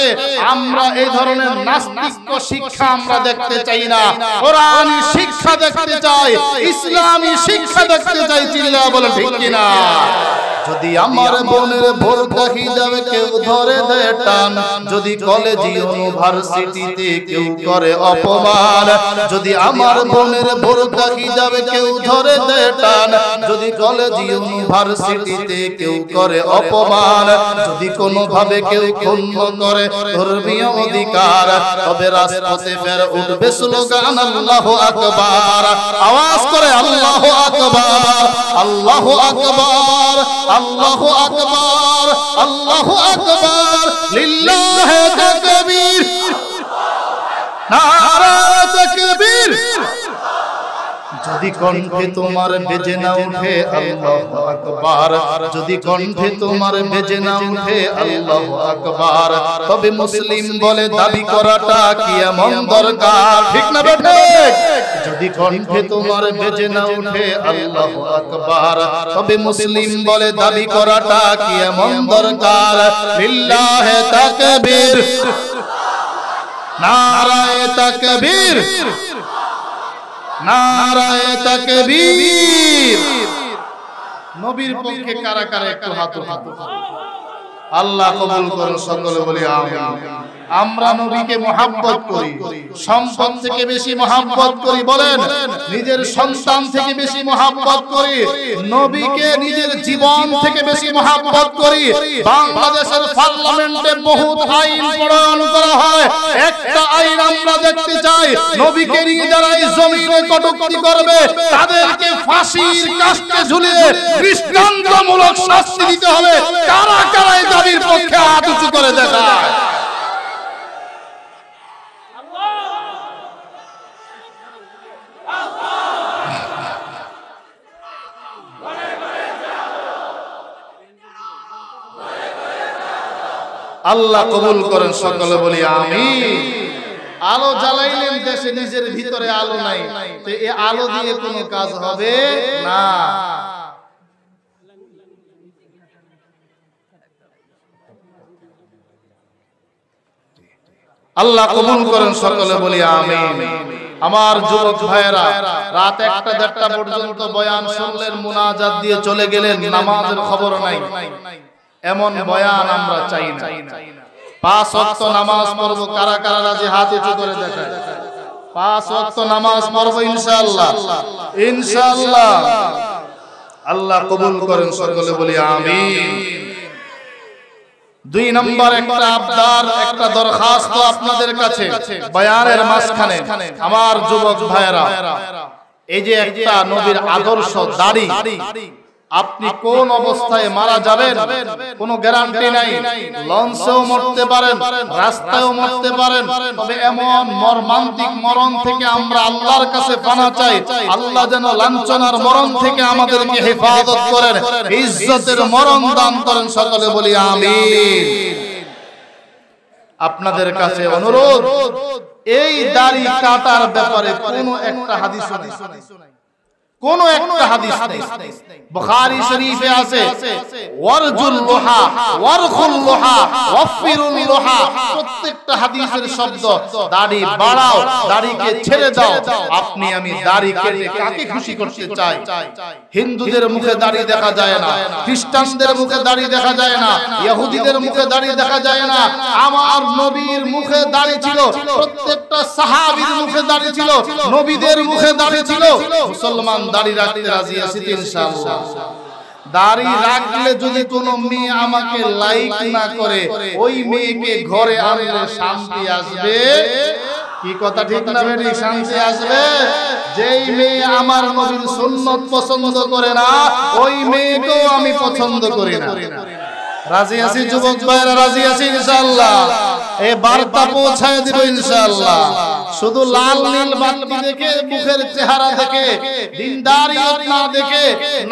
আমরা এই ধরনের নাস্তিক শিক্ষা আমরা দেখতে চাই না, কোরআনী শিক্ষা দেখতে চাই, ইসলামী শিক্ষা দেখতে চাই। চিল্লায়া বলেন ঠিক কিনা? যদি আমার বোনের বোরকা হিজাবে কেউ ধরে দেয় টান, যদি কলেজ ইউনিভার্সিটিতে কেউ করে অপমান, যদি আমার বোনের বোরকা হিজাবে কেউ ধরে দেয় টান, যদি কলেজ ইউনিভার্সিটিতে কেউ করে অপমান, যদি কোনোভাবে কেউ ক্ষুণ্ণ করে ধর্মীয় অধিকার, তবে রাজপথে ফের উঠবে স্লোগান আল্লাহু আকবার। আওয়াজ করে আল্লাহু আকবার, আল্লাহু আকবার, আল্লাহু আকবার, আল্লাহু আকবার, লিল্লাহি তাকবীর, নারা তাকবীর। যদি কণ্ঠে তোমার বেজে না উঠে আল্লাহু আকবার, যদি কণ্ঠে তোমার বেজে না উঠে আল্লাহু আকবার, তবে মুসলিম বলে দাবি করাটা কি এমন দরকার? ঠিক না বেঠে? যদি কণ্ঠে তোমার বেজে না উঠে আল্লাহু আকবার, তবে মুসলিম বলে দাবি করাটা কি এমন দরকার? লিল্লাহি তাকবীর, নারায়ে তাকবীর, নারায়ে তাকবীর। নবীর পক্ষে কারা কারা একটু হাত উঠান। আল্লাহ কবুল করুন, সকলে বলি আমিন। আমরা নবীকে মহব্বত করি, সম্পদ থেকে বেশি মহব্বত করি, বলেন নিজের সন্তান থেকে বেশি মহব্বত করি, নবীকে নিজের জীবন থেকে বেশি মহব্বত করি। বাংলাদেশের পার্লামেন্টে বহুত আইন প্রণয়ন করা হয়, একটা আইন আমরা দেখতে চাই, নবীকে নিয়ে যারা এই জমিনে কটূক্তি করবে তাদেরকে ফাঁসির কাস্টে ঝুলিয়ে দৃষ্টান্তমূলক শাস্তি দিতে হবে। কারা কারা এই দাবির পক্ষে হাত উঁচু করে দেখায়? আল্লাহ কবুল করেন, সকলে বলি আমিন। আলো জ্বালাইলেন দেশে, নিজের ভিতরে আলো নাই, তো এই আলো দিয়ে কোনো কাজ হবে না। আল্লাহ কবুল করেন, সকলে বলি আমিন। আমার যুবক ভাইয়েরা, রাত 1টা-1:30 পর্যন্ত বয়ান শুনলেন, মুনাজাত দিয়ে চলে গেলেন, নামাজের খবর নাই। এমন বয়ান আমরা চাই না। 5 ওয়াক্ত নামাজ পড়ব, কারা কারা রাজি হাত উঁচু করে দেখায়? 5 ওয়াক্ত নামাজ পড়ব ইনশাআল্লাহ, ইনশাআল্লাহ। আল্লাহ কবুল করেন, সকলে বলি আমিন। 2 নম্বর একটা আবদার, একটা দরখাস্ত আপনাদের কাছে বয়ানের মাঝখানে। আমার যুবক ভাইয়েরা, এই যে একটা নবীর আদর্শ দাড়ি, আপনি কোন অবস্থায় মারা যাবেন কোনো গ্যারান্টি নাই। লঞ্চেও মরতে পারেন, রাস্তায়ও মরতে পারেন, তবে এমন মর্মান্তিক মরণ থেকে আমরা আল্লাহর কাছে পানা চাই। আল্লাহ যেন লাঞ্ছনার মরণ থেকে আমাদেরকে হেফাজত করেন, ইজ্জতের মরণ দান করেন, সকলে বলি আমিন। আপনাদের কাছে অনুরোধ, এই দাড়ি কাটার ব্যাপারে কোনো একটা হাদিস নাই, কোন একটা হাদিস নেই। বুখারী শরীফে আছে ওয়ারজুল লোহা, ওয়ারখুল লোহা, ওয়াফিরুল লোহা। প্রত্যেকটা হাদিসের শব্দ দাড়ি বাড়াও, দাড়িকে ছেড়ে দাও। আপনি আমি দাড়ি কেটে কাকে খুশি করতে চাই? হিন্দুদের মুখে দাড়ি দেখা যায় না, খ্রিস্টানদের মুখে দাড়ি দেখা যায় না, ইহুদিদের মুখে দাড়ি দেখা যায় না। আমার নবীর মুখে দাড়ি ছিল, প্রত্যেকটা সাহাবীর মুখে দাড়ি ছিল, নবীদের মুখে দাড়ি ছিল। মুসলমান দাড়ি রাখতে রাজি আছি ইনশাআল্লাহ। দাড়ি রাখলে যদি কোনো মেয়ে আমাকে লাইক না করে, ওই মেয়েকে ঘরে আনলে শান্তি আসবে। কি কথা ঠিক না বেটি? শান্তি আসবে। যেই মেয়ে আমার নবীর সুন্নাত পছন্দ করে না, ওই মেয়েকেও আমি পছন্দ করি না। রাজি আছি যুবক ভাইরা? রাজি আছি ইনশাআল্লাহ। এই বার্তা পৌঁছায় দিব ইনশাআল্লাহ। শুধু লাল নীল বাতি দেখে, মুখের চেহারা দেখে, দিনদারিয়ত না দেখে,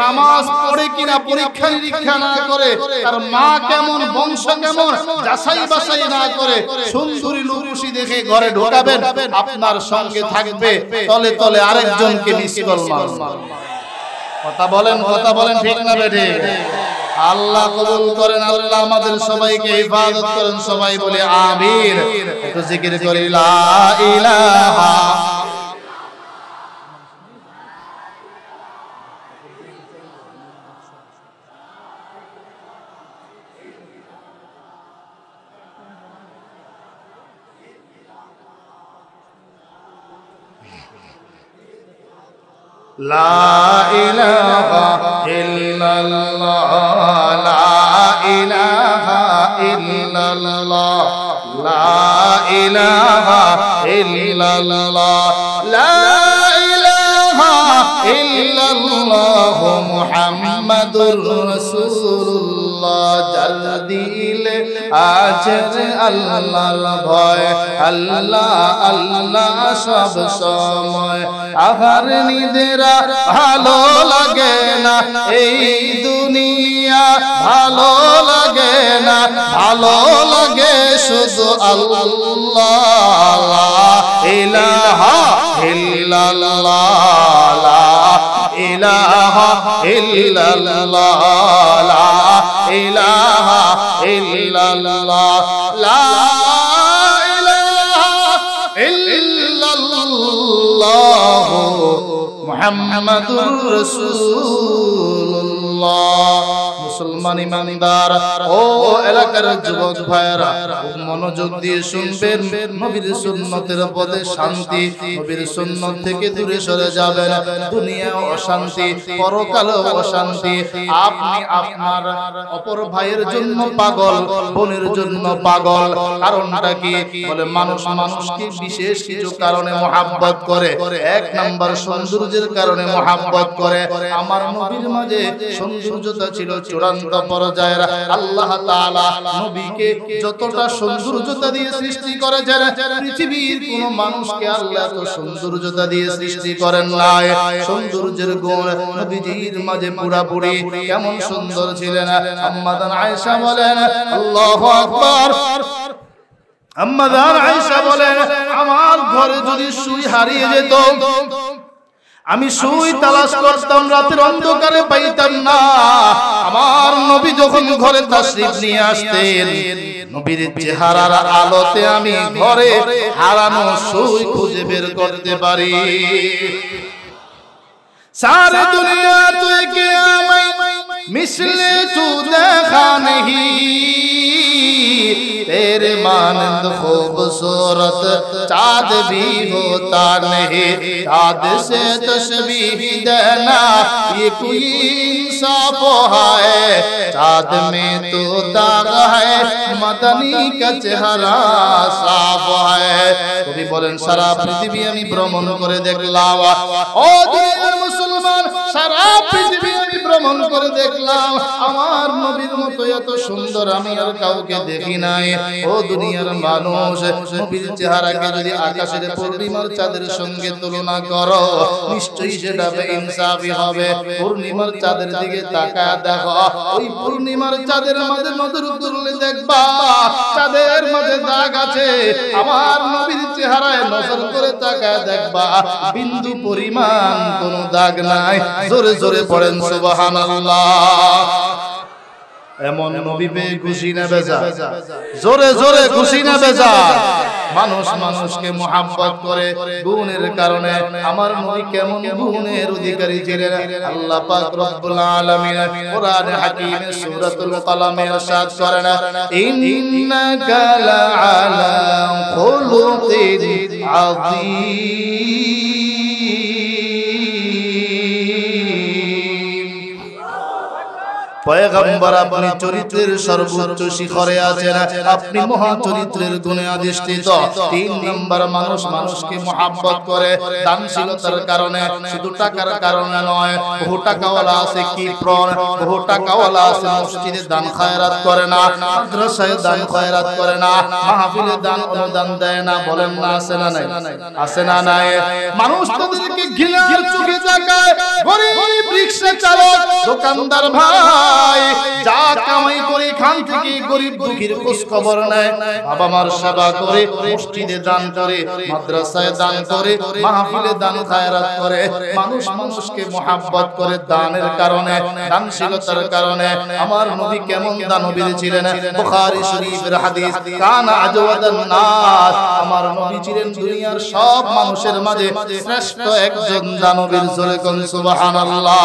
নামাজ পড়ে কিনা পরীক্ষা নিরীক্ষা না করে, আর মা কেমন, বংশ কেমন যাচাই বাছাই না করে, সুন্দরী রূপসী দেখে ঘরে ঢোকাবেন, আপনার সঙ্গে থাকবে, তলে তলে আরেকজনকে মিস কল মারবেন। কথা বলেন, কথা বলেন, ঠিক না বেঠে? আল্লাহ কবুল করেন, আল্লাহ আমাদের সবাইকে হিফাজত করেন, সবাই বলে আমিন। একটু জিকির করি লা ইলাহা লা ইলাহা ইল্লাল্লাহ লা ইলাহা ইল্লাল্লাহ লা ইলাহা ইল্লাল্লাহ লা ইলাহা ইল্লাল্লাহ মুহাম্মাদুর রাসূলুল্লাহ। জাল দিলে আজর আল্লাহর ভয়, আল্লাহ আল্লাহ সব সময়। আহার নিদেরা ভালো লাগে না এই দুনিয়া, ভালো লাগে না, ভালো লাগে শুধু আল্লাহ। লা ইলাহা ইল্লাল্লাহ লা ইলাহা ইল্লাল্লাহ লা ইলাহা ইল্লাল্লাহ লা ইলাহা ইল্লাল্লাহ মুহাম্মাদুর রাসূলুল্লাহ। মুসলমান ইমানদার ও এলাকার যুবক ভাইরা মনোযোগ দিয়ে শুনবেন, নবীর সুন্নতের পথে শান্তি, নবীর সুন্নত থেকে দূরে সরে যাবেন, দুনিয়া অশান্তি, পরকালে অশান্তি। আপনি আপনার অপর ভাইয়ের জন্য পাগল, বোনের জন্য পাগল, কারণটা কি? বলে মানুষ মানুষকে বিশেষ কিছু কারণে মহব্বত করে। এক নাম্বার সৌন্দর্যের কারণে মহব্বত করে। আমার নবীর মাঝে সৌন্দর্যতা ছিল চূড়ান্ত পর্যায়ের। আল্লাহ তাআলা নবীকে যতটা সৌন্দর্যতা দিয়ে সৃষ্টি করেছেন, পৃথিবীর কোন মানুষকে আল্লাহ এত সৌন্দর্যতা দিয়ে সৃষ্টি করেন নাই। সৌন্দর্যের গুণ নবীজির মাঝে পুরাপুরি কেমন সুন্দর ছিলেন। আম্মা জান আয়েশা বলেন আল্লাহু আকবার, আম্মা জান আয়েশা বলেন আমার ঘরে যদি সুই হারিয়ে যেত, আমি সুই তালাশ করতাম, রাতের অন্ধকারে পাইতাম না। আমার নবী যখন ঘরে তাশরীফ নিয়ে আসতেন, নবীর চেহারার আলোতে আমি ঘরে হারানো সুই খুঁজে বের করতে পারি। सारे दुनिया तो क्या मिसले तू देखा नहीं, तेरे मानंद खूबसूरत चाँद भी होता नहीं। चाँद से तशबीह देना ये कोई इंसाफ है, चाँद में तो दाग है मदनी का चेहरा साफ है। कभी बोलें सारा पृथ्वी আমি ভ্রমণ করে দেখলাম, ও দুনিয়ার মুসলমান সারা পৃথিবী আমি ভ্রমণ করে দেখলাম, আমার নবীর মতো এত সুন্দর আমি আর কাউকে দেখি নাই। ও দুনিয়ার মানুষ, নবীর চেহারাকে যদি আকাশের পূর্ণিমার চাঁদের সঙ্গে তুলনা করো, নিশ্চয়ই সেটা বেইনসাফি হবে। পূর্ণিমার চাঁদের দিকে তাকায় দেখো, ওই পূর্ণিমার চাঁদের মাঝে নজর তুললে দেখবা চাঁদের মাঝে দাগ আছে। আমার নবীর চেহারায় নজর করে তাকায় দেখবা বিন্দু পরিমাণ কোনো দাগ নাই। জোরে জোরে পড়েন সুবহানাল্লাহ। এমন নবী পেয়ে খুশি না বেজা? জোরে জোরে খুশি না বেজা? মানুষ মানুষকে মুহাব্বত করে গুণের কারণে। আমার নবী কেমন গুণের অধিকারী ছিলেন? আল্লাহ পাক রব্বুল আলামিন কোরআনে হাকিমে সূরাতুল কলমে ইরশাদ করেন, ইন্নাকা লাআলা খুলুকিন আযীম। পয়গম্বর আপনি চরিত্রের সর্বোচ্চ শিখরে আছেন, আপনি মহা চরিত্রের গুণে অধিষ্ঠিত। 3 নাম্বার মানুষ মানুষকে মহব্বত করে দানশীলতার কারণে, শুধু টাকার কারণে নয়। বহু টাকাওয়ালা আছে কিপ্রণ, বহু টাকাওয়ালা আছে মসজিদে দান খয়রাত করে না, মাদ্রাসায় দান খয়রাত করে না, মাহফিলে দান অনুদান দেয় না। বলেন না আছে না নাই? আছে না নাই? মানুষ তাদেরকে ঘৃণার চোখে তাকায়, গরিব রিকশা চালক, দোকানদার ভাই যা কামাই করে খান থেকে গরিব দুঃখীর খোঁজ খবর নেয়, বাবা মার সেবা করে, মসজিদে দান করে, মাদ্রাসায় দান করে, মাহফিলে দান খায়রাত করে, মানুষ মানুষকে মহব্বত করে দানের কারণে, দানশীলতার কারণে। আমার নবী কেমন দানবীর ছিলেন? বুখারী শরীফের হাদিস, কানা আজওয়াদান নাস, আমার নবী ছিলেন দুনিয়ার সব মানুষের মাঝে শ্রেষ্ঠ একজন দানবীর। জোরে কোন সুবহানাল্লাহ।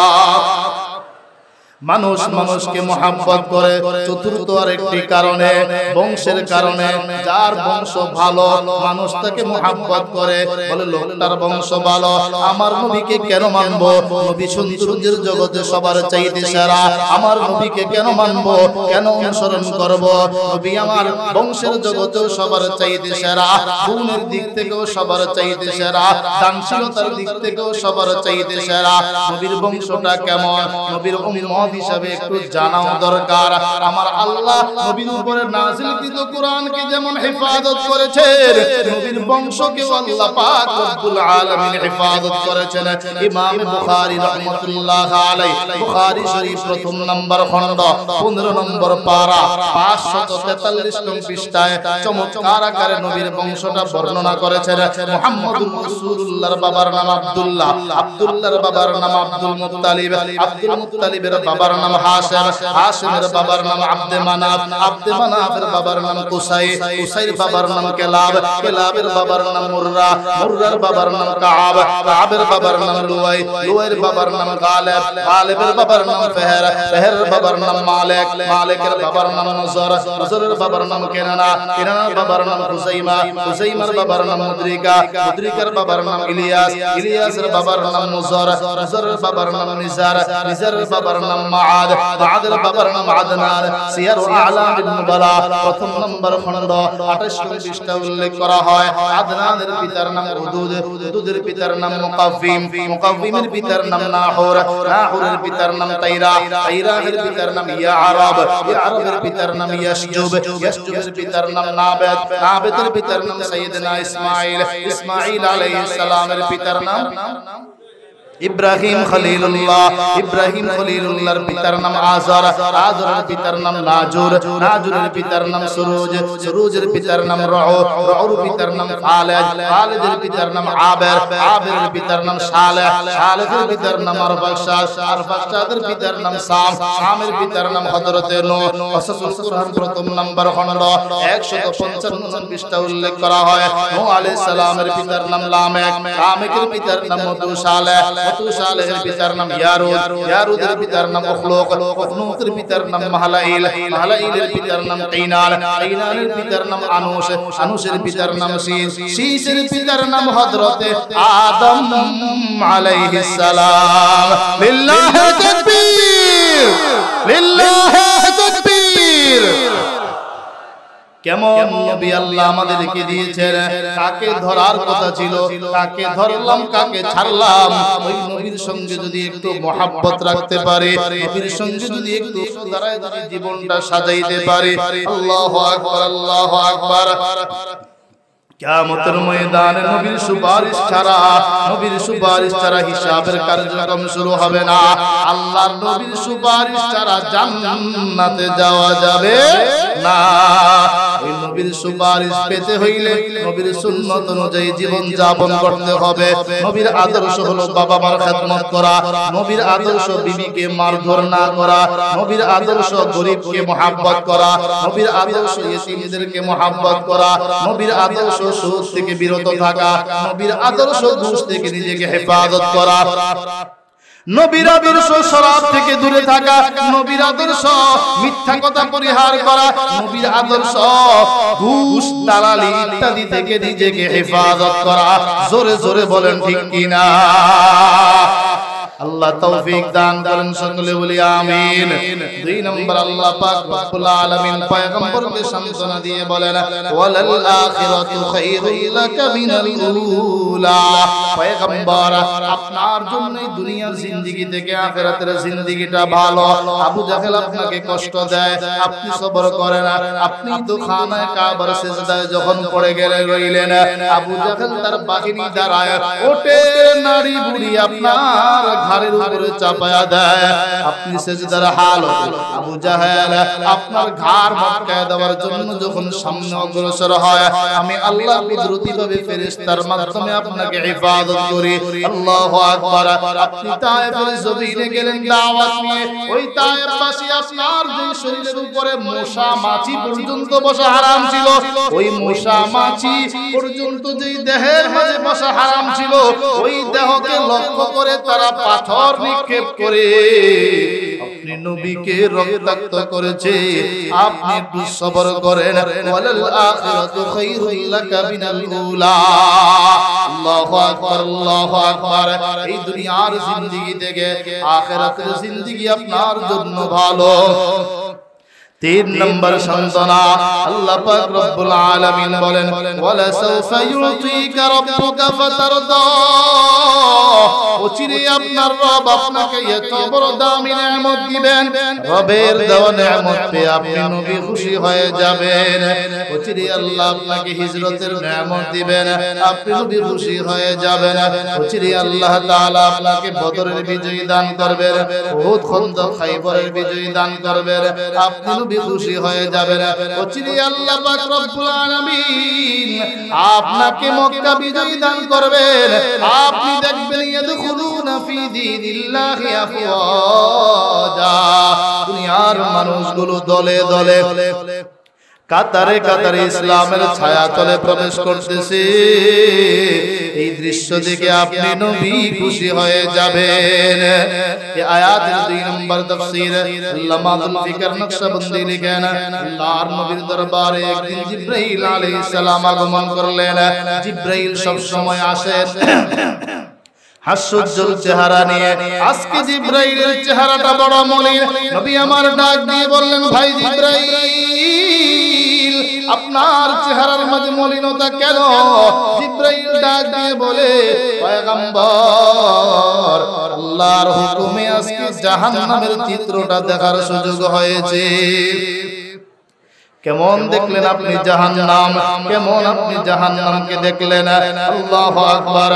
মানুষ মানুষকে মহব্বত করে চতুর্থ আরেকটি কারণে, বংশের কারণে। যার বংশ ভালো মানুষ তাকে মহব্বত করে, বলে লোকটার বংশ ভালো, আমার নবীকে কেন মানবো? নবী সৌন্দর্যের জগতে সবার চাইতে সেরা, আমার নবীকে কেন মানবো, কেন অনুসরণ করব? নবী আমার বংশের জগতেও সবার চাইতে সেরা, গুণের দিক থেকেও সবার চাইতে সেরা, দানশীলতার দিক থেকেও সবার চাইতে সেরা। নবীর বংশটা কেমন, নবীর উম্মত হিসাবে একটু জানাও দরকার। আমার আল্লাহ নবীর উপরে নাযিলকৃত কোরআনকে যেমন হেফাজত করেছেন, নবীর বংশকেও আল্লাহ পাক রব্বুল আলামিন হেফাজত করেছেন। ইমাম বুখারী রাহমাতুল্লাহ আলাইহি, বুখারী শরীফ প্রথম নম্বর খণ্ড 15 নম্বর পারা 543 নং পৃষ্ঠায় চমৎকার আকারে নবীর বংশটা বর্ণনা করেছেন। মুহাম্মদুর রাসূলুল্লাহর বাবার নাম আব্দুল্লাহ, আব্দুল্লাহর বাবার নাম আব্দুল মুত্তালিব, আব্দুল মুত্তালিবের বাবার নাম হাশিম, হাশিমের বাবার নাম আব্দে মানাফ, আব্দে মানাফের বাবার নাম কুসাই, কুসাইর বাবার নাম কেলাব, কেলাবের বাবার নাম মুররা, মুররার বাবার নাম কাআব, কাআবের বাবার নাম লুয়াই, লুয়াইয়ের বাবার নাম গালিব, গালিবের বাবার নাম ফেহর, ফেহরের বাবার নাম মালিক, মালিকের বাবার নাম নজর, নজরের বাবার নাম কেনানা, কেনানার বাবার নাম হুসাইমা, হুসাইমার বাবার নাম মুদরিকা, মুদরিকার বাবার নাম ইলিয়াস, ইলিয়াসের বাবার নাম নজর, নজরের বাবার নাম নিজার, নিজারের বাবার নাম মাআদ, মাআদের বাবার নাম আদনান। সিয়ারুল আলামিন নুবালা প্রথম নম্বর খণ্ড 28 নং পৃষ্ঠায় উল্লেখ করা হয়, আদনানের পিতার নাম উদুদ, উদুদের পিতার নাম মুকাফফিম, মুকাফফিমের পিতার নাম নাহুর, নাহুরের পিতার নাম তাইরা, তাইরাহের পিতার নাম ইয়াআরাব, ইয়াআরাবের পিতার নাম ইয়াশজুব, ইয়াশজুবের পিতার নাম নাবেদ, নাবেদের পিতার নাম সাইয়েদনা ইসমাঈল, ইসমাঈল আলাইহিস সালামের পিতার নাম ইব্রাহিম খলিলুল্লাহ, ইব্রাহিম খলিলুল্লাহর পিতার নাম আযর, আযরের পিতার নাম নাজুর, নাজুরের পিতার নাম সুরুজ, সুরুজের পিতার নাম রউ, রউর পিতার নাম খালিদ, খালিদের পিতার নাম আবের, আবেরের পিতার নাম সালেহ, সালেহের পিতার নাম আরফাকশাদ, আরফাকশাদের পিতার নাম সাম, সামের পিতার নাম হযরতে নূহ। কসসুল কুরআন প্রথম নম্বর খণ্ড 155 নং পৃষ্ঠা উল্লেখ করা হয়, নূহ আলাইহিস সালামের পিতার নাম লামেক, লামেকের পিতার নাম মাতুসালেহ, মাতুসালেহের পিতার নাম ইয়ারুদ, ইয়ারুদের পিতার নাম উখলুক, উখলুকের পিতার নাম মাহলাইল, মাহলাইলের পিতার নাম কাইনান, কাইনানের পিতার নাম আনুশ, আনুশের পিতার নাম শীস, শীসের পিতার নাম হযরতে আদম আলাইহিস সালাম। লিল্লাহি তাকবীর, লিল্লাহি তাকবীর। কেমন নবী আল্লাহ আমাদেরকে দিয়েছেন, কাকে ধরার কথা ছিল, কাকে ধরলাম, কাকে ছাড়লাম। ওই নবীর সঙ্গে যদি একটু মহব্বত রাখতে পারে, নবীর সঙ্গে যদি একটু দাঁড়ায় দাঁড়ায় জীবনটা সাজাইতে পারে, আল্লাহু আকবার, আল্লাহু আকবার। কিয়ামতের ময়দানে নবীর সুপারিশ ছাড়া, নবীর সুপারিশ ছাড়া হিসাবের কার্যক্রম শুরু হবে না। আল্লাহর নবীর সুপারিশ ছাড়া জান্নাতে যাওয়া যাবে না। ওই নবীর সুপারিশ পেতে হইলে নবীর সুন্নাত অনুযায়ী জীবন যাপন করতে হবে। নবীর আদর্শ হলো বাবা মার খেদমত করা, নবীর আদর্শ বিবিকে মারধর না করা, নবীর আদর্শ গরিবকে মহব্বত করা, নবীর আদর্শ ইতিমদেরকে মহব্বত করা, নবীর আদর্শ সুদ থেকে বিরত থাকা, নবীর আদর্শ ঘুষ থেকে নিজেকে হেফাজত করা, নবীর আদর্শ শরাব থেকে দূরে থাকা, নবীর আদর্শ মিথ্যা কথা পরিহার করা, নবীর আদর্শ ঘুষ দালালি ইত্যাদি থেকে নিজেকে হেফাজত করা। জোরে জোরে বলেন ঠিক কিনা? আল্লাহ তৌফিক দান করেন, সকলে বলি আমিন। 2 নম্বর আল্লাহ পাক রব্বুল আলামিন পয়গম্বরকে সান্তনা দিয়ে বলেন, ওয়ালাল আখিরাতু খায়রুল লাকা মিনাল উলা। পয়গম্বর আপনার জন্য দুনিয়ার জিন্দেগি থেকে আখিরাতের জিন্দেগিটা ভালো। আবু জাহেল আপনাকে কষ্ট দেয়, আপনি সবর করেন। আপনি তো খানায় কাবার সিজদায় যখন পড়ে গেলেন রইলেন, আবু জাহেল তার বাহিনী দ্বারা ওটে নারী বুড়ি আপনার ঘাড়ের উপরে চাপায়া দেয়, আপনি সিজদার হালত আবু জাহেল আপনার ঘাড় মটকায় দেওয়ার জন্য যখন সামনে অগ্রসর হয়, আমি আল্লাহ কুদরতিভাবে ফেরেশতার মাধ্যমে আপনাকে হিফাজত করি। আল্লাহু আকবার। আপনি তায়েফের জমিনে গেলেন দাওয়াত নিয়ে, ওই তায়েফবাসী আপনার যে শরীরের উপরে মশা মাছি পর্যন্ত বসা হারাম ছিল, ওই মশা মাছি পর্যন্ত যেই দেহের মাঝে বসা হারাম ছিল, ওই দেহকে লক্ষ্য করে তারা পাথর নিক্ষেপ করে আপনি নবীকে রক্তাক্ত করেছে। আপনি একটু সবর করেন, ওয়ালাল আখিরাতু খায়রুল লাকা মিনাল উলা। আল্লাহু আকবার, আল্লাহু আকবার। এই দুনিয়ার জিন্দেগি থেকে আখিরাতের জিন্দেগি আপনার জন্য ভালো। 3 নম্বর সান্তনা আল্লাহ পাক রব্বুল আলামিন বলেন, ওয়ালা সাউফা ইউতিকা রাব্বুকা ফাতারদা। অচিরে আপনার রব আপনাকে এত বড় দামি নিয়ামত দিবেন, রবের দেওয়া নিয়ামত পেয়ে আপনি নবী খুশি হয়ে যাবেন। অচিরে আল্লাহ আপনাকে হিজরতের নিয়ামত দিবেন, আপনি নবী খুশি হয়ে যাবেন। অচিরে আল্লাহ তাআলা আপনাকে বদরের বিজয় দান করবেন, উহুদ, খন্দক, খাইবরের বিজয় দান করবেন, আপনি খুশি হয়ে যাবেন। অচিরে আল্লাহ পাক রব্বুল আলামিন আপনাকে মক্কা বিজয় দান করবেন, আপনি দেখবেন ইয়াদখুলুনা ফি দীনিল্লাহি আফওয়াজা। দুনিয়ার মানুষগুলো দলে দলে কাতারে কাতারে ইসলামের ছায়া তলে প্রবেশ করতেছে। এই দৃশ্য দেখে আপনি নবী খুশি হয়ে যাবেন। এই আয়াতের 2 নম্বর তাফসীর আল্লামা জুলফিকার নকশবন্দি লিখেন, আল্লাহর নবীর দরবারে একদিন জিবরাইল আলাইহিস সালাম আগমন করলেন। জিবরাইল সব সময় আসেন হাস্যোজ্জ্বল চেহারা নিয়ে। আজকে জিবরাইলের চেহারাটা বড় মলিন। নবী আমার ডাক দিয়ে বললেন, ভাই জিবরাইল, আপনার চেহারার মাঝে মলিনতা কেন? জিবরাইল ডাক দিয়ে বলে, পয়গম্বর, আল্লাহর হুকুমে আজকে জাহান্নামের চিত্রটা দেখার সুযোগ হয়েছে। কেমন দেখলেন আপনি জাহান্নাম? কেমন আপনি জাহান্নামকে দেখলেন? আল্লাহু আকবার।